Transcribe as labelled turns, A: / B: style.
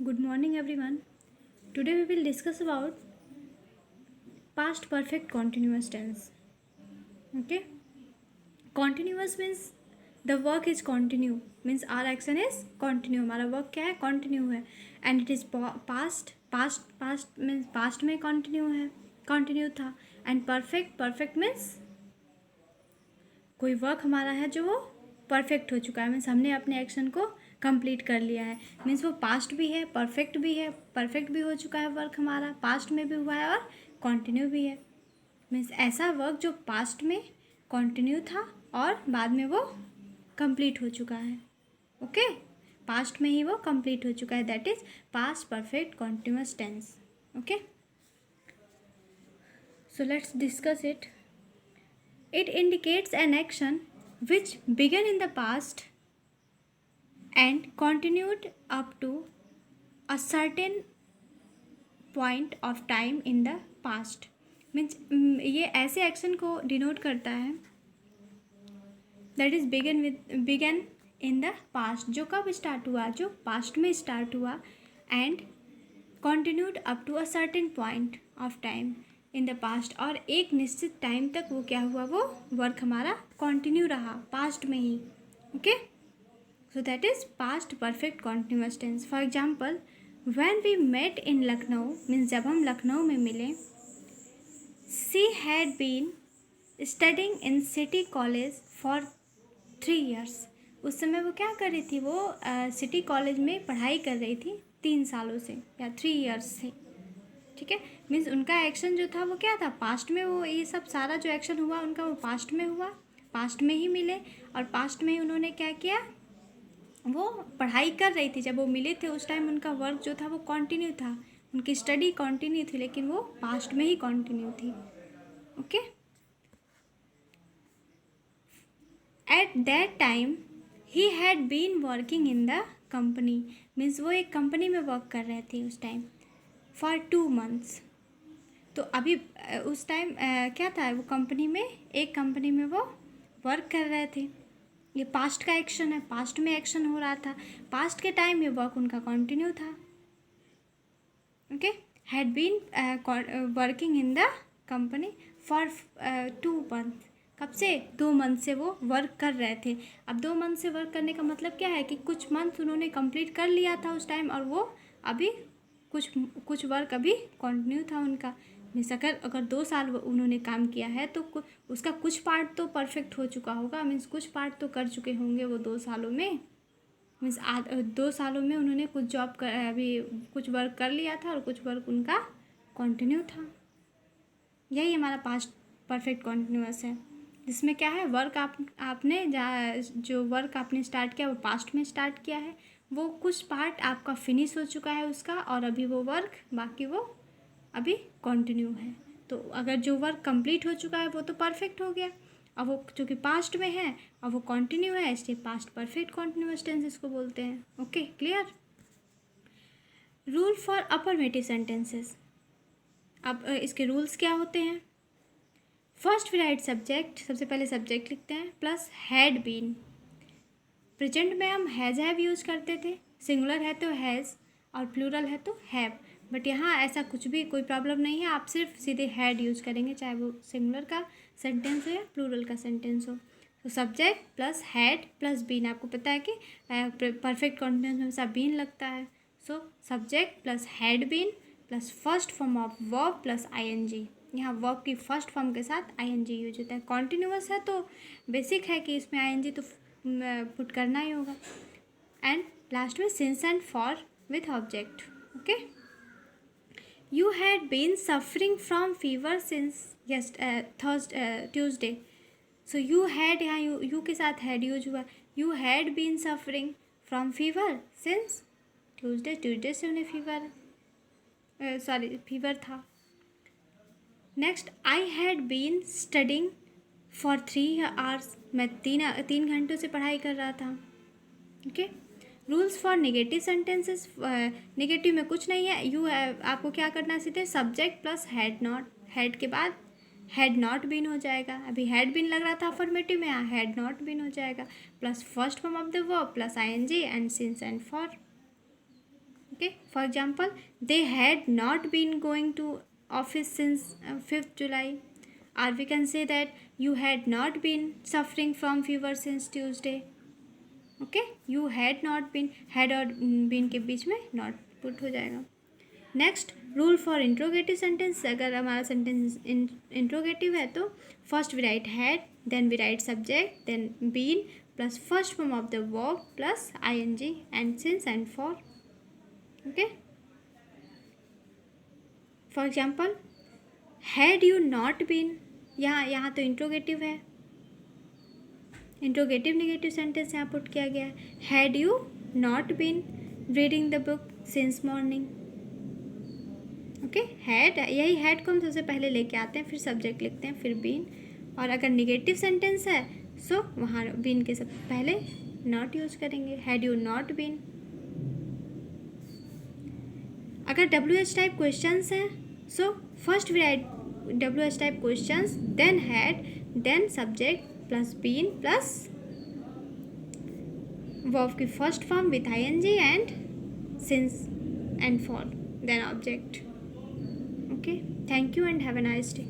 A: Good morning, everyone. Today we will discuss about past perfect continuous tense. Okay, continuous means the work is continue, means our action is continue. हमारा work क्या है, continue है. And it is past means past में continue है, continue था. And perfect means कोई work हमारा है जो वो परफेक्ट हो चुका है, मीन्स हमने अपने एक्शन को कंप्लीट कर लिया है. मीन्स वो पास्ट भी है, परफेक्ट भी है, परफेक्ट भी हो चुका है वर्क हमारा, पास्ट में भी हुआ है और कंटिन्यू भी है. मीन्स ऐसा वर्क जो पास्ट में कंटिन्यू था और बाद में वो कंप्लीट हो चुका है. ओके, पास्ट में ही वो कंप्लीट हो चुका है, that is past perfect continuous tense. Okay, so let's discuss it. It indicates an action which began in the past and continued up to a certain point of time in the past. Means ये ऐसे action को denote करता है that is began in the past, जो कब start हुआ, जो past में स्टार्ट हुआ, and continued up to a certain point of time in the past, और एक निश्चित टाइम तक वो क्या हुआ, वो वर्क हमारा कंटिन्यू रहा पास्ट में ही. Okay, so that is past perfect continuous tense. For example, when we met in Lucknow, means जब हम लखनऊ में मिले. She had been studying in city college for 3 years. उस समय वो क्या कर रही थी, वो सिटी कॉलेज में पढ़ाई कर रही थी 3 सालों से या 3 years से. ठीक है, मीन्स उनका एक्शन जो था वो क्या था, पास्ट में. वो ये सब सारा जो एक्शन हुआ उनका वो पास्ट में हुआ, पास्ट में ही मिले और पास्ट में ही उन्होंने क्या किया, वो पढ़ाई कर रही थी. जब वो मिले थे उस टाइम उनका वर्क जो था वो कंटिन्यू था, उनकी स्टडी कंटिन्यू थी, लेकिन वो पास्ट में ही कंटिन्यू थी. Okay, at that time he had been working in the company, means वो एक कंपनी में वर्क कर रहे थे उस टाइम फॉर 2 months. तो अभी उस टाइम क्या था, वो कंपनी में, एक कंपनी में वो वर्क कर रहे थे. ये पास्ट का एक्शन है, पास्ट में एक्शन हो रहा था, पास्ट के टाइम ये वर्क उनका कंटिन्यू था. Okay, had been working in the company for 2 months. कब से, 2 month से वो वर्क कर रहे थे. अब 2 month से वर्क करने का मतलब क्या है कि कुछ मंथ उन्होंने कंप्लीट कर लिया था उस टाइम, और वो अभी कुछ वर्क अभी कंटिन्यू था उनका. मीन्स अगर 2 साल उन्होंने काम किया है तो उसका कुछ पार्ट तो परफेक्ट हो चुका होगा, मीन्स कुछ पार्ट तो कर चुके होंगे वो 2 सालों में. मीन्स 2 सालों में उन्होंने कुछ अभी कुछ वर्क कर लिया था और कुछ वर्क उनका कंटिन्यू था. यही हमारा पास्ट परफेक्ट कंटिन्यूअस है, जिसमें क्या है, वर्क आपने जो वर्क आपने स्टार्ट किया वो पास्ट में स्टार्ट किया है, वो कुछ पार्ट आपका फिनिश हो चुका है उसका, और अभी वो वर्क बाकी वो अभी कंटिन्यू है. तो अगर जो वर्क कंप्लीट हो चुका है वो तो परफेक्ट हो गया, अब वो चूँकि पास्ट में है और वो कंटिन्यू है, इसलिए पास्ट परफेक्ट कंटिन्यूअस टेंस इसको बोलते हैं. Okay, clear. Rule for affirmative sentences. अब इसके रूल्स क्या होते हैं. फर्स्ट वी राइट सब्जेक्ट, सबसे पहले सब्जेक्ट लिखते हैं प्लस हैड बीन. प्रेजेंट में हम हैज़ हैव यूज़ करते थे, सिंगुलर है तो हैज़ और प्लूरल है तो हैव, बट यहाँ ऐसा कुछ भी कोई प्रॉब्लम नहीं है, आप सिर्फ सीधे हैड यूज़ करेंगे, चाहे वो सिंगुलर का सेंटेंस हो या प्लूरल का सेंटेंस हो. तो subject plus had plus been, आपको पता है कि परफेक्ट कॉन्टिन्यूअस में हमेशा बीन लगता है. So subject plus had been plus first form of verb plus ING. यहाँ वर्ब की फर्स्ट फॉर्म के साथ आईएनजी यूज होता है. कॉन्टिन्यूअस है तो बेसिक है कि इसमें आईएनजी तो पुट करना ही होगा. एंड लास्ट में since and for with object. Okay, you had been suffering from fever since Tuesday. So you had, यहाँ यू के साथ हैड यूज हुआ. You had been suffering from fever since Tuesday से उन्हें फीवर था. Next, I had been studying for 3 hours. मैं 3 घंटों से पढ़ाई कर रहा था. Okay, rules for negative sentences. Negative में कुछ नहीं है, आपको क्या करना है, सीधे subject plus had not, had के बाद हैड नॉट बीन हो जाएगा. अभी हैड बीन लग रहा था अफर्मेटिव में, यहाँ हैड नॉट बीन हो जाएगा, plus first form of the verb plus ING and since and for. Okay, for example, they had not been going to office since 5th July. Or we can say that you had not been suffering from fever since Tuesday. Okay, you had not been, had और been के बीच में not put हो जाएगा. Next, rule for interrogative sentence. अगर हमारा sentence interrogative है तो first we write had, then we write subject, then been plus first form of the verb plus ing and since and for. Okay, for example, had you not been, यहाँ तो interrogative है, interrogative negative sentence यहाँ put किया गया है. Had you not been reading the book since morning. Okay, had, यही had को हम सबसे पहले लेके आते हैं, फिर सब्जेक्ट लिखते हैं, फिर बीन. और अगर निगेटिव सेंटेंस है सो वहाँ बीन के सब पहले नॉट यूज करेंगे. Had you not been. अगर WH टाइप क्वेश्चंस हैं so first we write WH type questions, then had, then subject plus been plus verb की first form with ing and since and for, then object. Okay, thank you and have a nice day.